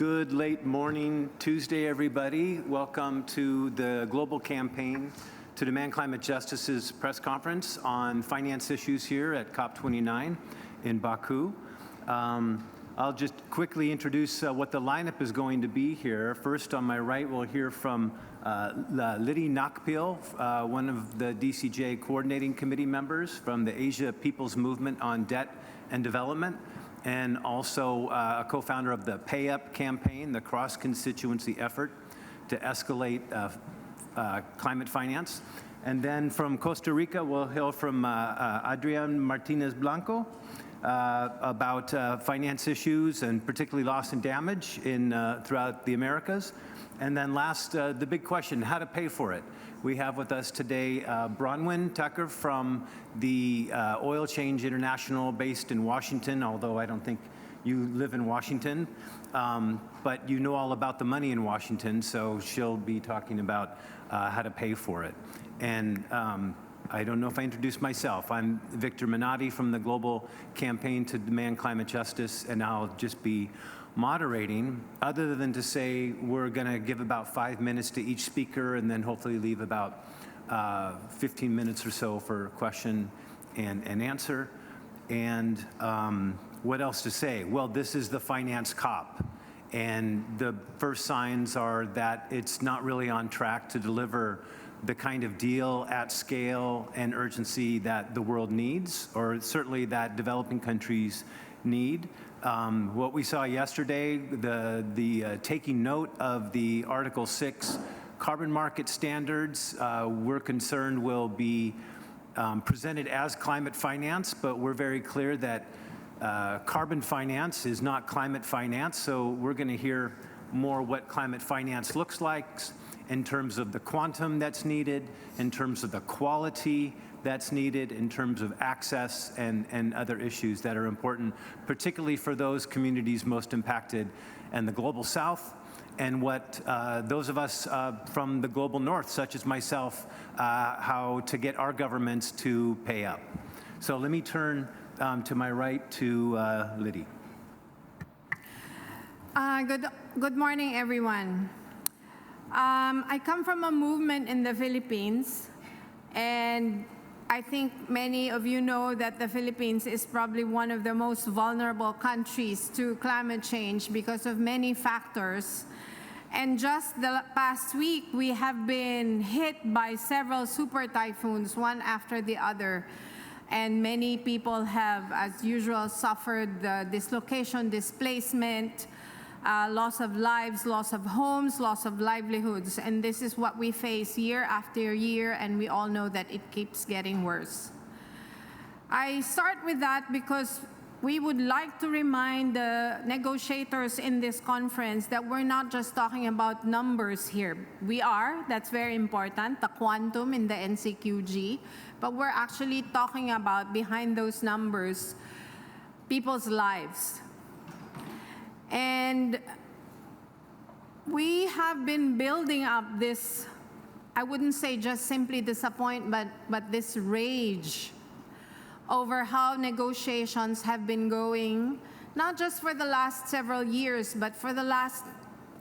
Good late morning Tuesday, everybody. Welcome to the Global Campaign to Demand Climate Justice's press conference on finance issues here at COP29 in Baku. I'll just quickly introduce what the lineup is going to be here. First, on my right, we'll hear from Liddy Nakpil, one of the DCJ coordinating committee members from the Asia People's Movement on Debt and Development, and also a co-founder of the Pay Up campaign, the cross-constituency effort to escalate climate finance. And then from Costa Rica, we'll hear from Adrian Martinez Blanco about finance issues and particularly loss and damage throughout the Americas. And then last, the big question, how to pay for it. We have with us today Bronwyn Tucker from the Oil Change International based in Washington, although I don't think you live in Washington, but you know all about the money in Washington, so she'll be talking about how to pay for it. And I don't know if I introduced myself. I'm Victor Minotti from the Global Campaign to Demand Climate Justice, and I'll just be moderating, other than to say we're going to give about 5 minutes to each speaker and then hopefully leave about 15 minutes or so for question and answer. And what else to say? Well, this is the finance COP, and the first signs are that it's not really on track to deliver the kind of deal at scale and urgency that the world needs, or certainly that developing countries need. What we saw yesterday, the taking note of the Article 6 carbon market standards, we're concerned will be presented as climate finance, but we're very clear that carbon finance is not climate finance, so we're going to hear more what climate finance looks like in terms of the quantum that's needed, in terms of the quality that's needed, in terms of access and other issues that are important, particularly for those communities most impacted in the global south, and what those of us from the global north, such as myself, how to get our governments to pay up. So let me turn to my right to Liddy. Good morning, everyone. I come from a movement in the Philippines, and I think many of you know that the Philippines is probably one of the most vulnerable countries to climate change because of many factors. And just the past week, we have been hit by several super typhoons, one after the other. And many people have, as usual, suffered the dislocation, displacement, loss of lives, loss of homes, loss of livelihoods. And this is what we face year after year, and we all know that it keeps getting worse. I start with that because we would like to remind the negotiators in this conference that we're not just talking about numbers here. We are, that's very important, the quantum in the NCQG, but we're actually talking about, behind those numbers, people's lives. And we have been building up this, I wouldn't say just simply disappointment, but this rage over how negotiations have been going, not just for the last several years, but for the last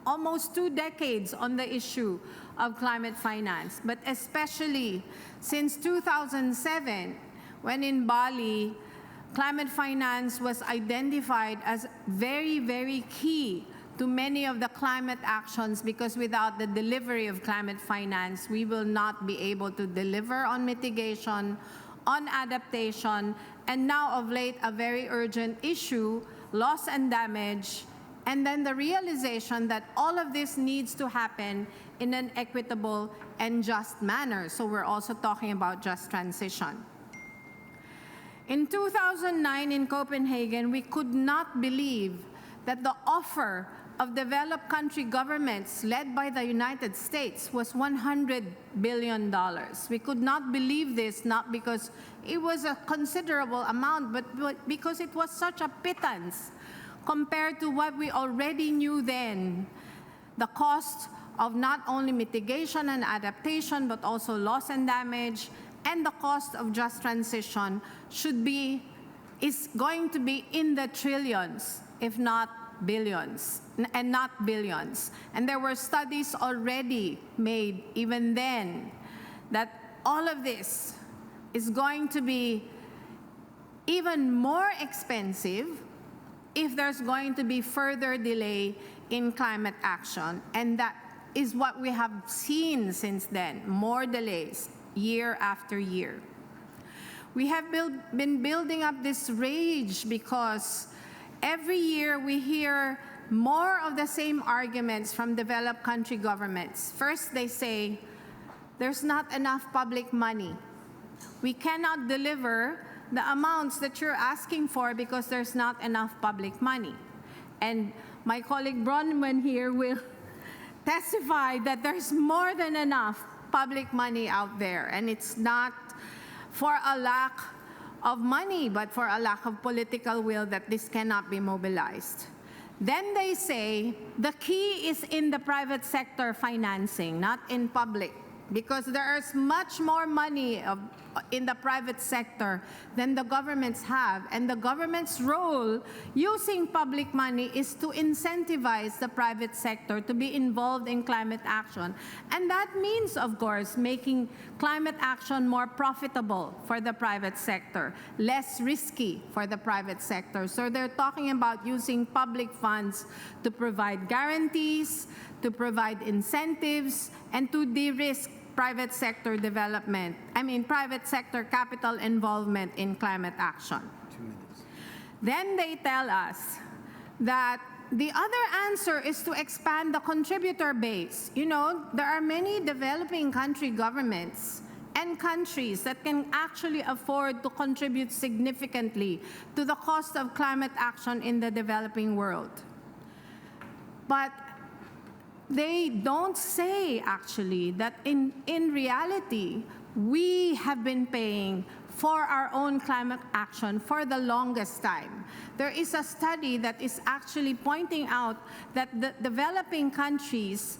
almost 2 decades on the issue of climate finance, but especially since 2007, when in Bali, climate finance was identified as very, very key to many of the climate actions, because without the delivery of climate finance, we will not be able to deliver on mitigation, on adaptation, and now of late, a very urgent issue, loss and damage, and then the realization that all of this needs to happen in an equitable and just manner. So we're also talking about just transition. In 2009 in Copenhagen, we could not believe that the offer of developed country governments led by the United States was $100 billion. We could not believe this, not because it was a considerable amount, but because it was such a pittance compared to what we already knew then, the cost of not only mitigation and adaptation, but also loss and damage, and the cost of just transition is going to be in the trillions, if not billions and not billions. And there were studies already made even then that all of this is going to be even more expensive if there's going to be further delay in climate action. And that is what we have seen since then, more delays year after year. We have been building up this rage because every year we hear more of the same arguments from developed country governments. First, they say, there's not enough public money. We cannot deliver the amounts that you're asking for because there's not enough public money. And my colleague Bronwyn here will testify that there's more than enough public money out there, and it's not for a lack of money, but for a lack of political will that this cannot be mobilized. Then they say the key is in the private sector financing, not in public, because there is much more money in the private sector than the governments have. And the government's role using public money is to incentivize the private sector to be involved in climate action. And that means, of course, making climate action more profitable for the private sector, less risky for the private sector. So they're talking about using public funds to provide guarantees, to provide incentives, and to de-risk private sector development, private sector capital involvement in climate action. 2 minutes. Then they tell us that the other answer is to expand the contributor base. You know, there are many developing country governments and countries that can actually afford to contribute significantly to the cost of climate action in the developing world. But they don't say, actually, that in reality, we have been paying for our own climate action for the longest time. There is a study that is actually pointing out that the developing countries,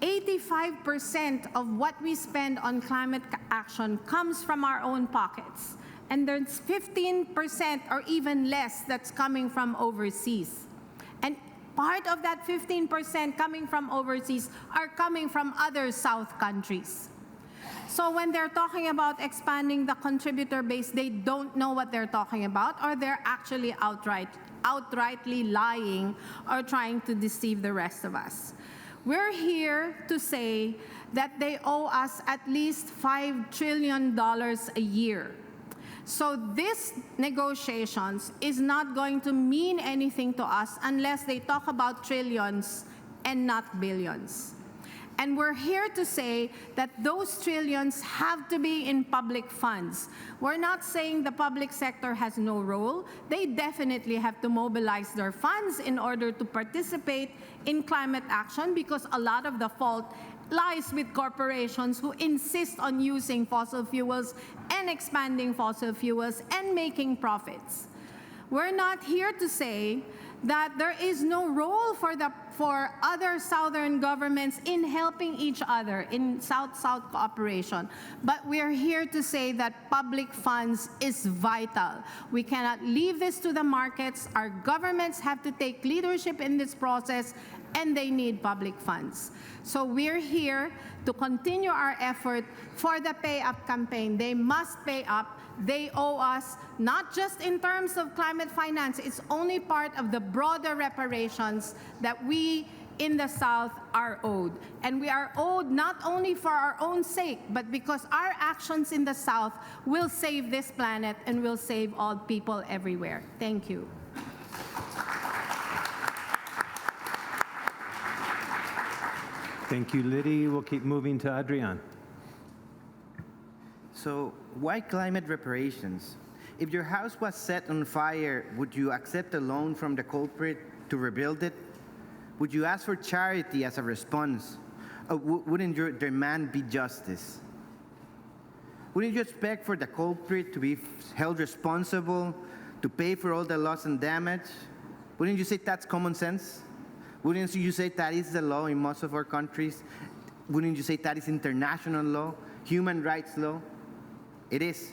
85% of what we spend on climate action comes from our own pockets. And there's 15% or even less that's coming from overseas. And part of that 15% coming from overseas are coming from other South countries. So when they're talking about expanding the contributor base, they don't know what they're talking about, or they're actually outrightly lying or trying to deceive the rest of us. We're here to say that they owe us at least $5 trillion a year. So this negotiations is not going to mean anything to us unless they talk about trillions and not billions. And we're here to say that those trillions have to be in public funds. We're not saying the public sector has no role. They definitely have to mobilize their funds in order to participate in climate action, because a lot of the fault lies with corporations who insist on using fossil fuels and expanding fossil fuels and making profits. We're not here to say that there is no role for other southern governments in helping each other in South-South cooperation. But we're here to say that public funds is vital. We cannot leave this to the markets. Our governments have to take leadership in this process, and they need public funds. So we're here to continue our effort for the Pay Up campaign. They must pay up. They owe us, not just in terms of climate finance. It's only part of the broader reparations that we in the South are owed. And we are owed not only for our own sake, but because our actions in the South will save this planet and will save all people everywhere. Thank you. Thank you, Liddy. We'll keep moving to Adrian. So why climate reparations? If your house was set on fire, would you accept a loan from the culprit to rebuild it? Would you ask for charity as a response? Or wouldn't your demand be justice? Wouldn't you expect for the culprit to be held responsible, to pay for all the loss and damage? Wouldn't you say that's common sense? Wouldn't you say that is the law in most of our countries? Wouldn't you say that is international law, human rights law? It is.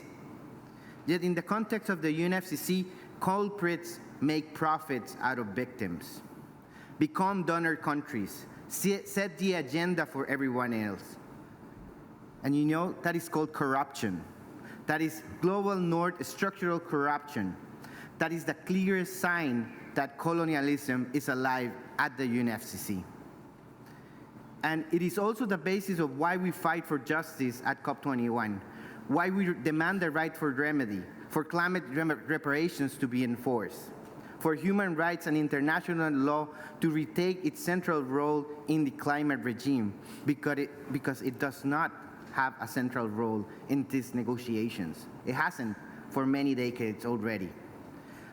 Yet in the context of the UNFCCC, culprits make profits out of victims. become donor countries, set the agenda for everyone else. And you know, that is called corruption. That is global north structural corruption. That is the clearest sign that colonialism is alive at the UNFCCC. And it is also the basis of why we fight for justice at COP29, why we demand the right for remedy, for climate reparations to be enforced, for human rights and international law to retake its central role in the climate regime, because it does not have a central role in these negotiations. It hasn't for many decades already.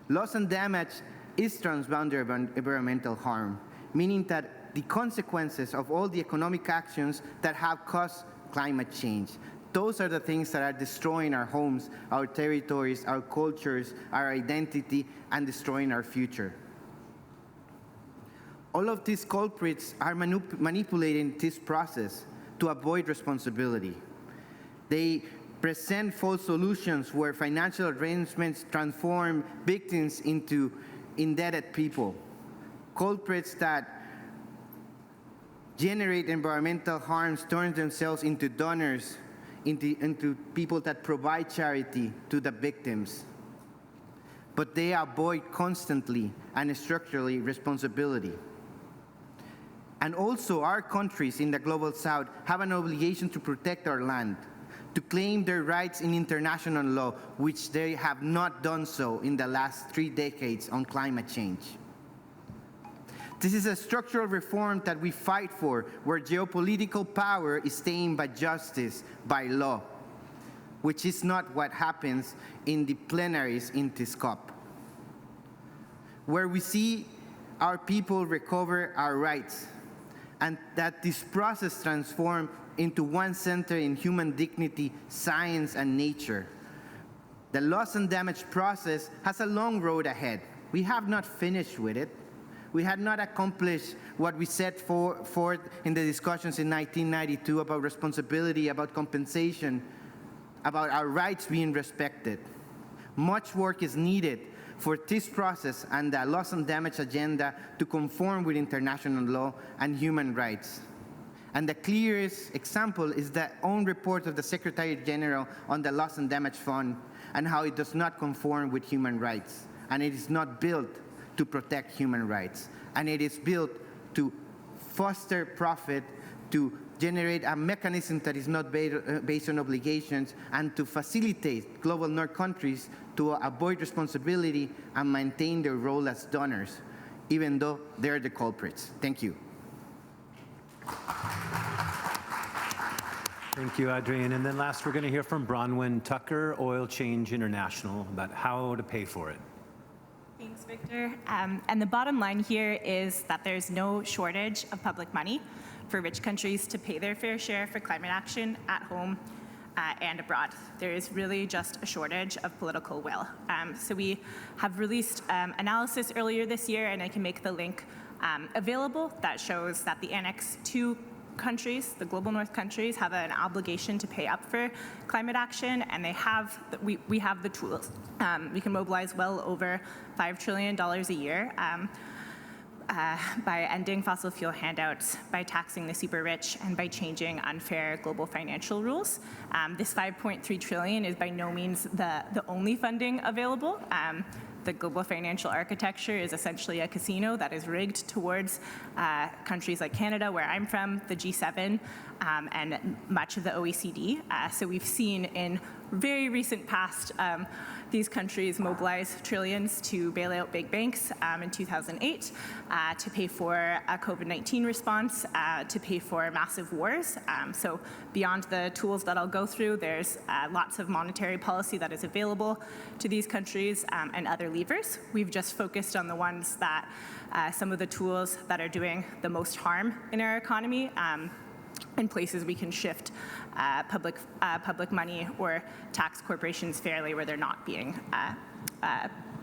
Loss and damage is transboundary environmental harm, meaning that the consequences of all the economic actions that have caused climate change, those are the things that are destroying our homes, our territories, our cultures, our identity, and destroying our future. All of these culprits are manipulating this process to avoid responsibility. They present false solutions where financial arrangements transform victims into indebted people. Culprits that generate environmental harms turn themselves into donors, into people that provide charity to the victims. But they avoid constantly and structurally responsibility. And also, our countries in the Global South have an obligation to protect our land, to claim their rights in international law, which they have not done so in the last 3 decades on climate change. This is a structural reform that we fight for, where geopolitical power is tamed by justice, by law, which is not what happens in the plenaries in this COP, where we see our people recover our rights, and that this process transforms into one center in human dignity, science, and nature. The loss and damage process has a long road ahead. We have not finished with it. We had not accomplished what we set forth in the discussions in 1992 about responsibility, about compensation, about our rights being respected. Much work is needed for this process and the loss and damage agenda to conform with international law and human rights. And the clearest example is the own report of the Secretary General on the Loss and Damage Fund and how it does not conform with human rights. And it is not built to protect human rights. And it is built to foster profit, to generate a mechanism that is not based on obligations, and to facilitate global north countries to avoid responsibility and maintain their role as donors, even though they're the culprits. Thank you. Thank you, Adrian. And then last, we're going to hear from Bronwyn Tucker, Oil Change International, about how to pay for it. Thanks, Victor. And the bottom line here is that there's no shortage of public money for rich countries to pay their fair share for climate action at home and abroad. There is really just a shortage of political will. So we have released analysis earlier this year, and I can make the link available, that shows that the Annex 2 countries, the global north countries, have an obligation to pay up for climate action, and they have, we have the tools. We can mobilize well over $5 trillion a year by ending fossil fuel handouts, by taxing the super rich, and by changing unfair global financial rules. This $5.3 trillion is by no means the only funding available. The global financial architecture is essentially a casino that is rigged towards countries like Canada, where I'm from, the G7, and much of the OECD. So we've seen in very recent past these countries mobilize trillions to bail out big banks in 2008, to pay for a COVID-19 response, to pay for massive wars. So beyond the tools that I'll go through, there's lots of monetary policy that is available to these countries and other levers. We've just focused on the ones that some of the tools that are doing the most harm in our economy, in places we can shift public money or tax corporations fairly where they're not being,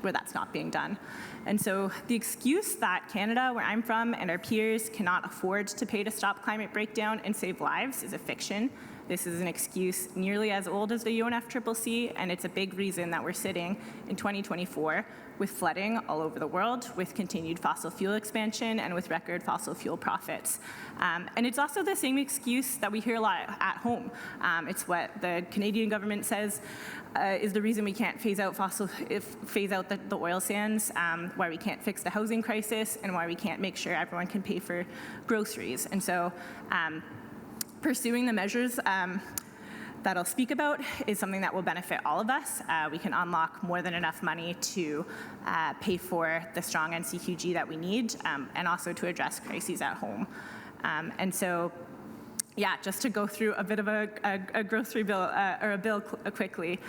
where that's not being done. And so the excuse that Canada, where I'm from, and our peers cannot afford to pay to stop climate breakdown and save lives is a fiction. This is an excuse nearly as old as the UNFCCC, and it's a big reason that we're sitting in 2024 with flooding all over the world, with continued fossil fuel expansion, and with record fossil fuel profits. And it's also the same excuse that we hear a lot at home. It's what the Canadian government says is the reason we can't phase out the oil sands, why we can't fix the housing crisis, and why we can't make sure everyone can pay for groceries. And so pursuing the measures that I'll speak about is something that will benefit all of us. We can unlock more than enough money to pay for the strong NCQG that we need, and also to address crises at home. And so, yeah, just to go through a bit of a grocery bill, or a bill quickly.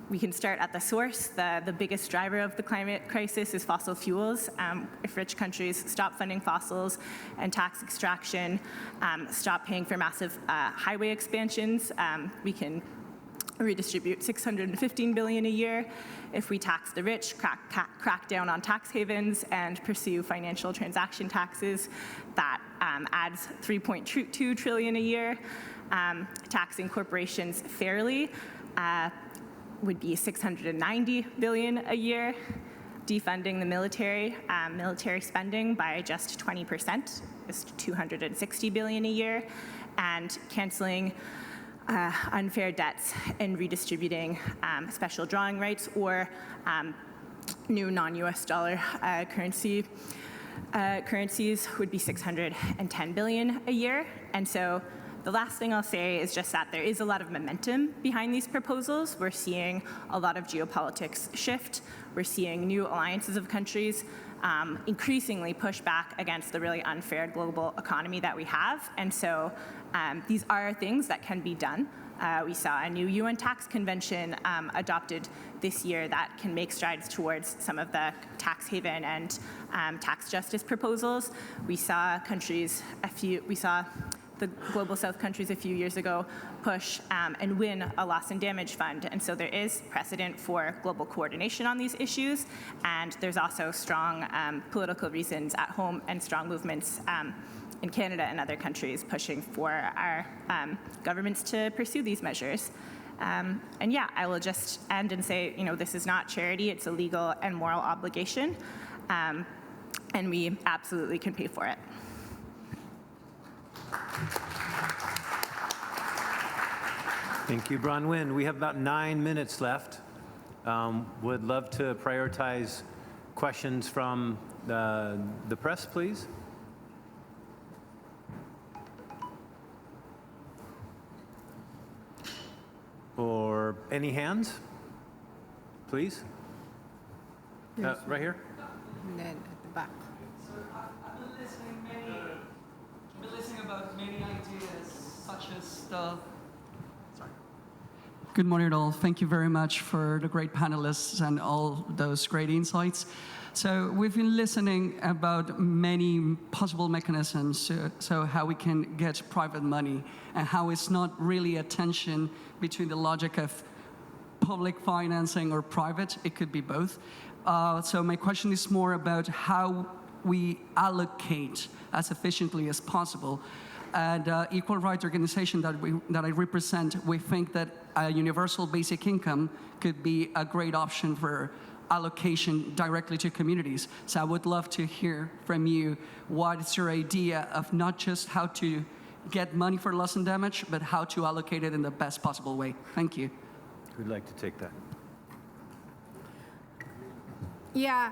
We can start at the source. The biggest driver of the climate crisis is fossil fuels. If rich countries stop funding fossils and tax extraction, stop paying for massive highway expansions, we can redistribute $615 billion a year. If we tax the rich, crack down on tax havens, and pursue financial transaction taxes, that adds $3.2 trillion a year. Taxing corporations fairly would be $690 billion a year. Defunding the military spending by just 20% is $260 billion a year, and canceling unfair debts and redistributing special drawing rights or new non-US dollar currencies would be $610 billion a year. And so the last thing I'll say is just that there is a lot of momentum behind these proposals. We're seeing a lot of geopolitics shift. We're seeing new alliances of countries increasingly push back against the really unfair global economy that we have. And so these are things that can be done. We saw a new UN tax convention adopted this year that can make strides towards some of the tax haven and tax justice proposals. We saw the Global South countries a few years ago push and win a loss and damage fund. And so there is precedent for global coordination on these issues. And there's also strong political reasons at home and strong movements in Canada and other countries pushing for our governments to pursue these measures. And yeah, I will just end and say, this is not charity, it's a legal and moral obligation. And we absolutely can pay for it. Thank you, Bronwyn. We have about 9 minutes left. Would love to prioritize questions from the press, please. Or any hands, please? Right here. And then at the back. I've been listening about many ideas, such as the. Sorry. Good morning, all. Thank you very much for the great panelists and all those great insights. So we've been listening about many possible mechanisms, so how we can get private money and how it's not really a tension between the logic of public financing or private. It could be both. So my question is more about how we allocate as efficiently as possible. And equal rights organization that I represent, we think that a universal basic income could be a great option for allocation directly to communities. So I would love to hear from you what is your idea of not just how to get money for loss and damage, but how to allocate it in the best possible way. Thank you. Who'd like to take that? Yeah.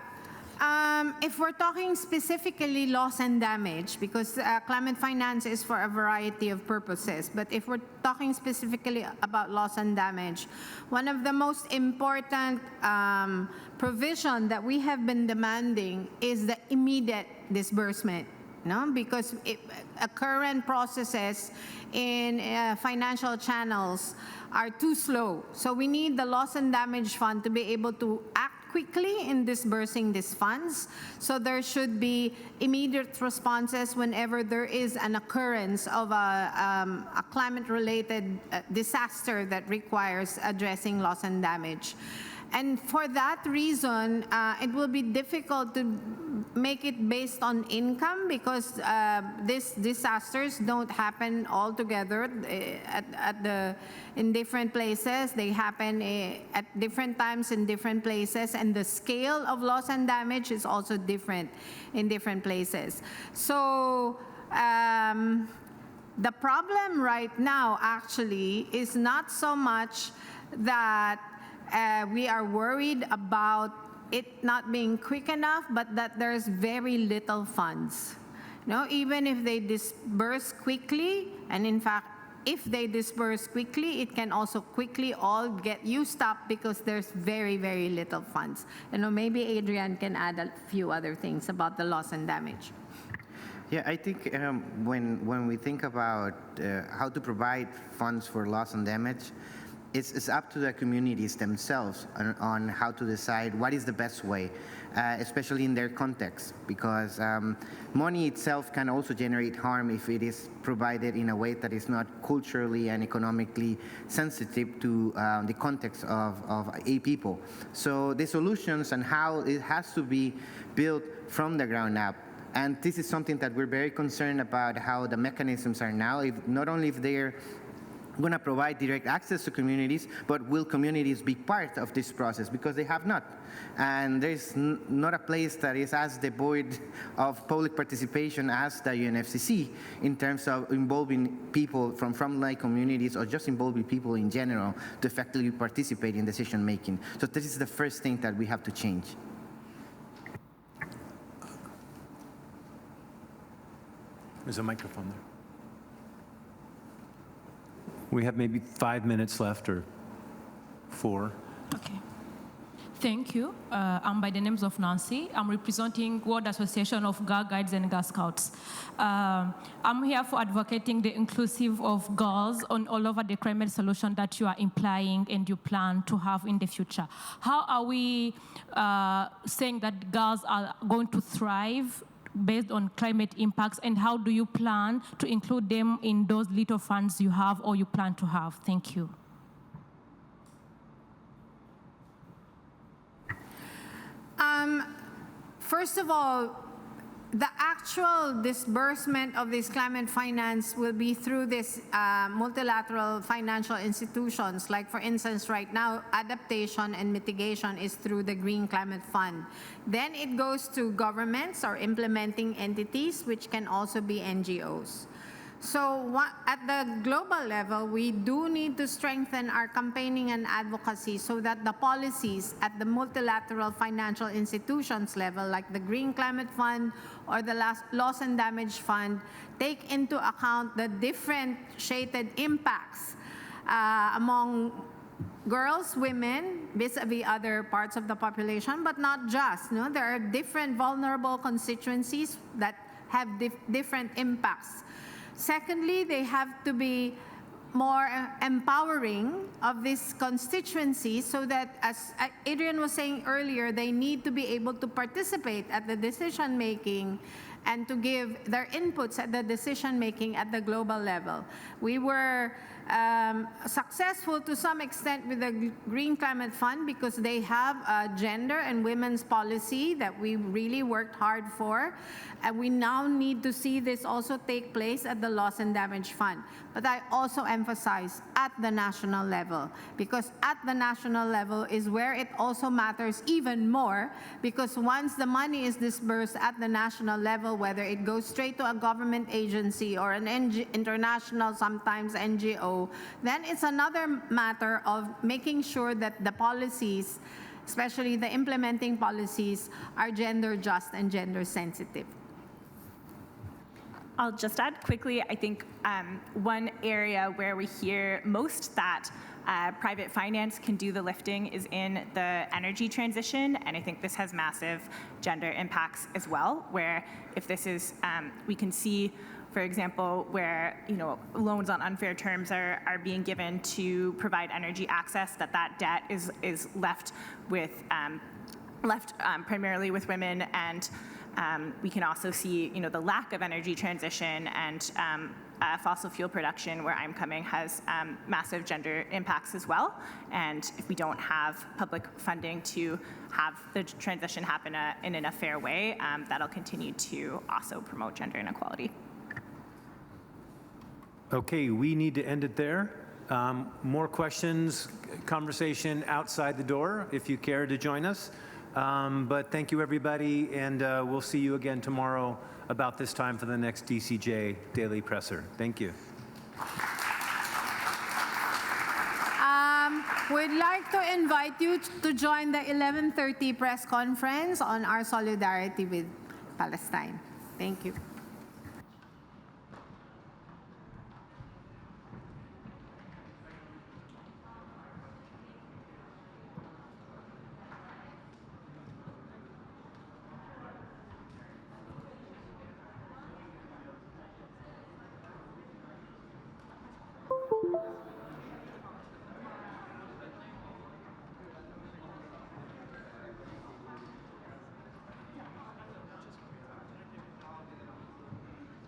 If we're talking specifically loss and damage, because climate finance is for a variety of purposes, but if we're talking specifically about loss and damage, one of the most important provision that we have been demanding is the immediate disbursement. No, because current processes in financial channels are too slow. So we need the loss and damage fund to be able to act quickly in disbursing these funds. So there should be immediate responses whenever there is an occurrence of a climate-related disaster that requires addressing loss and damage. And for that reason, it will be difficult to make it based on income, because these disasters don't happen all together in different places. They happen at different times in different places, and the scale of loss and damage is also different in different places. So the problem right now actually is not so much that we are worried about it not being quick enough, but that there's very little funds. Even if they disburse quickly, and in fact, if they disburse quickly, it can also quickly all get used up because there's very, very little funds. Maybe Adrian can add a few other things about the loss and damage. Yeah, I think when we think about how to provide funds for loss and damage, it's up to the communities themselves on how to decide what is the best way, especially in their context, because money itself can also generate harm if it is provided in a way that is not culturally and economically sensitive to the context of a people. So the solutions and how it has to be built from the ground up. And this is something that we're very concerned about, how the mechanisms are now, not only if they're going to provide direct access to communities, but will communities be part of this process? Because they have not. And there's not a place that is as devoid of public participation as the UNFCCC in terms of involving people from frontline communities, or just involving people in general to effectively participate in decision making. So this is the first thing that we have to change. There's a microphone there. We have maybe 5 minutes left, or 4. Okay. Thank you. I'm by the names of Nancy. I'm representing World Association of Girl Guides and Girl Scouts. I'm here for advocating the inclusive of girls on all over the climate solution that you are implying and you plan to have in the future. How are we saying that girls are going to thrive based on climate impacts, and how do you plan to include them in those little funds you have or you plan to have? Thank you. First of all, the actual disbursement of this climate finance will be through this multilateral financial institutions. Like, for instance, right now, adaptation and mitigation is through the Green Climate Fund. Then it goes to governments or implementing entities, which can also be NGOs. So at the global level, we do need to strengthen our campaigning and advocacy so that the policies at the multilateral financial institutions level, like the Green Climate Fund or the Loss and Damage Fund, take into account the differentiated impacts among girls, women, vis-a-vis other parts of the population, but not just. There are different vulnerable constituencies that have different impacts. Secondly, they have to be more empowering of these constituencies so that, as Adrian was saying earlier, they need to be able to participate at the decision making and to give their inputs at the decision making at the global level. We were successful to some extent with the Green Climate Fund because they have a gender and women's policy that we really worked hard for. And we now need to see this also take place at the Loss and Damage Fund. But I also emphasize at the national level, because at the national level is where it also matters even more, because once the money is disbursed at the national level, whether it goes straight to a government agency or an international, sometimes NGO, then it's another matter of making sure that the policies, especially the implementing policies, are gender just and gender sensitive. I'll just add quickly, I think one area where we hear most that private finance can do the lifting is in the energy transition, and I think this has massive gender impacts as well, where if this is, we can see, for example, where loans on unfair terms are being given to provide energy access, that debt is left with primarily with women and We can also see, the lack of energy transition and fossil fuel production where I'm coming has massive gender impacts as well. And if we don't have public funding to have the transition happen in a fair way, that'll continue to also promote gender inequality. Okay, we need to end it there. More questions, conversation outside the door if you care to join us. But thank you, everybody, and we'll see you again tomorrow about this time for the next DCJ Daily Presser. Thank you. We'd like to invite you to join the 11:30 press conference on our solidarity with Palestine. Thank you.